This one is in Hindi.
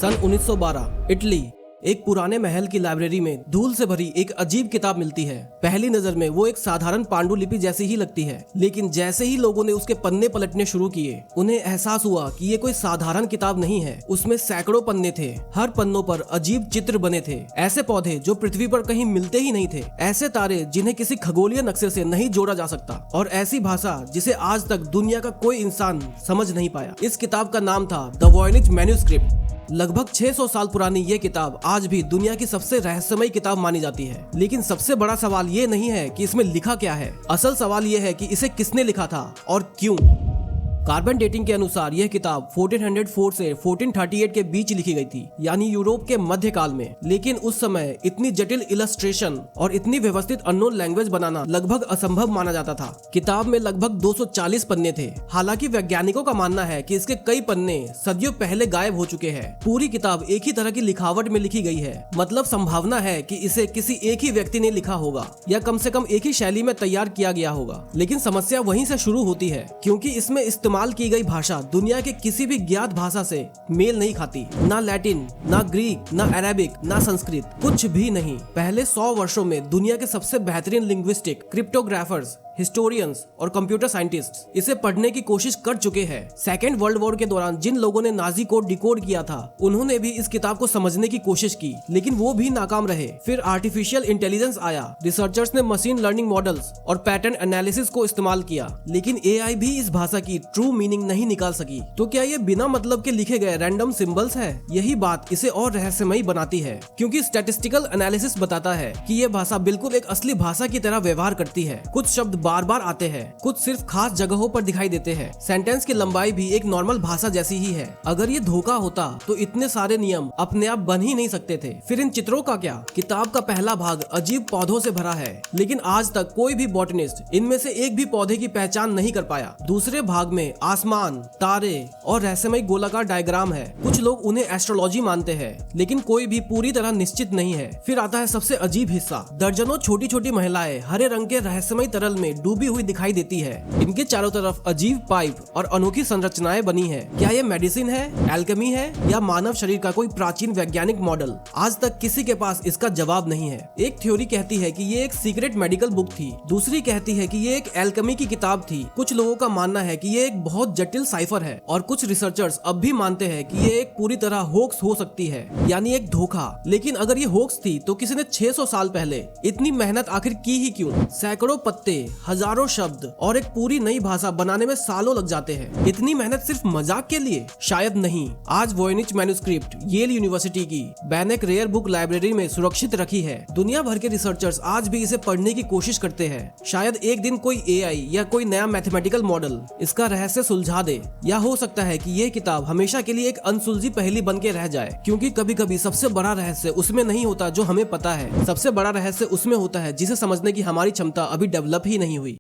सन 1912 इटली। एक पुराने महल की लाइब्रेरी में धूल से भरी एक अजीब किताब मिलती है। पहली नजर में वो एक साधारण पांडुलिपि जैसी ही लगती है, लेकिन जैसे ही लोगों ने उसके पन्ने पलटने शुरू किए, उन्हें एहसास हुआ कि ये कोई साधारण किताब नहीं है। उसमें सैकड़ों पन्ने थे। हर पन्नों पर अजीब चित्र बने थे। ऐसे पौधे जो पृथ्वी पर कहीं मिलते ही नहीं थे, ऐसे तारे जिन्हें किसी खगोलीय नक्शे से नहीं जोड़ा जा सकता, और ऐसी भाषा जिसे आज तक दुनिया का कोई इंसान समझ नहीं पाया। इस किताब का नाम था द वॉयनिच मैन्यूस्क्रिप्ट। लगभग 600 साल पुरानी ये किताब आज भी दुनिया की सबसे रहस्यमयी किताब मानी जाती है। लेकिन सबसे बड़ा सवाल ये नहीं है कि इसमें लिखा क्या है, असल सवाल ये है कि इसे किसने लिखा था और क्यों। कार्बन डेटिंग के अनुसार यह किताब 1404 से 1438 के बीच लिखी गई थी, यानी यूरोप के मध्यकाल में। लेकिन उस समय इतनी जटिल इलस्ट्रेशन और इतनी व्यवस्थित अननोन लैंग्वेज बनाना लगभग असंभव माना जाता था। किताब में लगभग 240 पन्ने थे। हालांकि वैज्ञानिकों का मानना है कि इसके कई पन्ने सदियों पहले गायब हो चुके हैं। पूरी किताब एक ही तरह की लिखावट में लिखी गई है, मतलब संभावना है कि इसे किसी एक ही व्यक्ति ने लिखा होगा, या कम से कम एक ही शैली में तैयार किया गया होगा। लेकिन समस्या वहीं से शुरू होती है, क्योंकि इसमें इस्तेमाल की गई भाषा दुनिया के किसी भी ज्ञात भाषा से मेल नहीं खाती। ना लैटिन, ना ग्रीक, ना अरेबिक, ना संस्कृत, कुछ भी नहीं। पहले 100 वर्षों में दुनिया के सबसे बेहतरीन लिंग्विस्टिक, क्रिप्टोग्राफर्स, हिस्टोरियंस और कंप्यूटर साइंटिस्ट्स इसे पढ़ने की कोशिश कर चुके हैं। सेकेंड वर्ल्ड वॉर के दौरान जिन लोगों ने नाजी कोड डिकोड किया था, उन्होंने भी इस किताब को समझने की कोशिश की, लेकिन वो भी नाकाम रहे। फिर आर्टिफिशियल इंटेलिजेंस आया। रिसर्चर्स ने मशीन लर्निंग मॉडल्स और पैटर्न एनालिसिस को इस्तेमाल किया, लेकिन एआई भी इस भाषा की ट्रू मीनिंग नहीं निकाल सकी। तो क्या ये बिना मतलब के लिखे गए रैंडम सिंबल्स है? यही बात इसे और रहस्यमयी बनाती है, क्योंकि स्टैटिस्टिकल एनालिसिस बताता है कि ये भाषा बिल्कुल एक असली भाषा की तरह व्यवहार करती है। कुछ शब्द बार बार आते हैं, कुछ सिर्फ खास जगहों पर दिखाई देते हैं। सेंटेंस की लंबाई भी एक नॉर्मल भाषा जैसी ही है। अगर ये धोखा होता तो इतने सारे नियम अपने आप बन ही नहीं सकते थे। फिर इन चित्रों का क्या? किताब का पहला भाग अजीब पौधों से भरा है, लेकिन आज तक कोई भी बॉटनिस्ट इनमें से एक भी पौधे की पहचान नहीं कर पाया। दूसरे भाग में आसमान, तारे और रहस्यमयी गोलाकार डायग्राम है। कुछ लोग उन्हें एस्ट्रोलॉजी मानते हैं, लेकिन कोई भी पूरी तरह निश्चित नहीं है। फिर आता है सबसे अजीब हिस्सा। दर्जनों छोटी छोटी महिलाएं हरे रंग के रहस्यमयी तरल में डूबी हुई दिखाई देती है। इनके चारों तरफ अजीब पाइप और अनोखी संरचनाएं बनी है। क्या ये मेडिसिन है, एल्केमी है, या मानव शरीर का कोई प्राचीन वैज्ञानिक मॉडल? आज तक किसी के पास इसका जवाब नहीं है। एक थ्योरी कहती है कि ये एक सीक्रेट मेडिकल बुक थी, दूसरी कहती है कि ये एक एल्केमी की किताब थी। कुछ लोगों का मानना है कि ये एक बहुत जटिल साइफर है, और कुछ रिसर्चर्स अब भी मानते हैं कि ये एक पूरी तरह होक्स हो सकती है, यानी एक धोखा। लेकिन अगर ये होक्स थी तो किसी ने 600 साल पहले इतनी मेहनत आखिर की ही क्यों? सैकड़ों पत्ते, हजारों शब्द और एक पूरी नई भाषा बनाने में सालों लग जाते हैं। इतनी मेहनत सिर्फ मजाक के लिए? शायद नहीं। आज वॉयनिच मैन्यूस्क्रिप्ट येल यूनिवर्सिटी की बैनेक रेयर बुक लाइब्रेरी में सुरक्षित रखी है। दुनिया भर के रिसर्चर्स आज भी इसे पढ़ने की कोशिश करते हैं। शायद एक दिन कोई एआई या कोई नया मैथमेटिकल मॉडल इसका रहस्य सुलझा दे, या हो सकता है कि ये किताब हमेशा के लिए एक अनसुलझी पहेली बन के रह जाए। क्योंकि कभी कभी सबसे बड़ा रहस्य उसमें नहीं होता जो हमें पता है, सबसे बड़ा रहस्य उसमें होता है जिसे समझने की हमारी क्षमता अभी डेवलप ही नहीं हुई।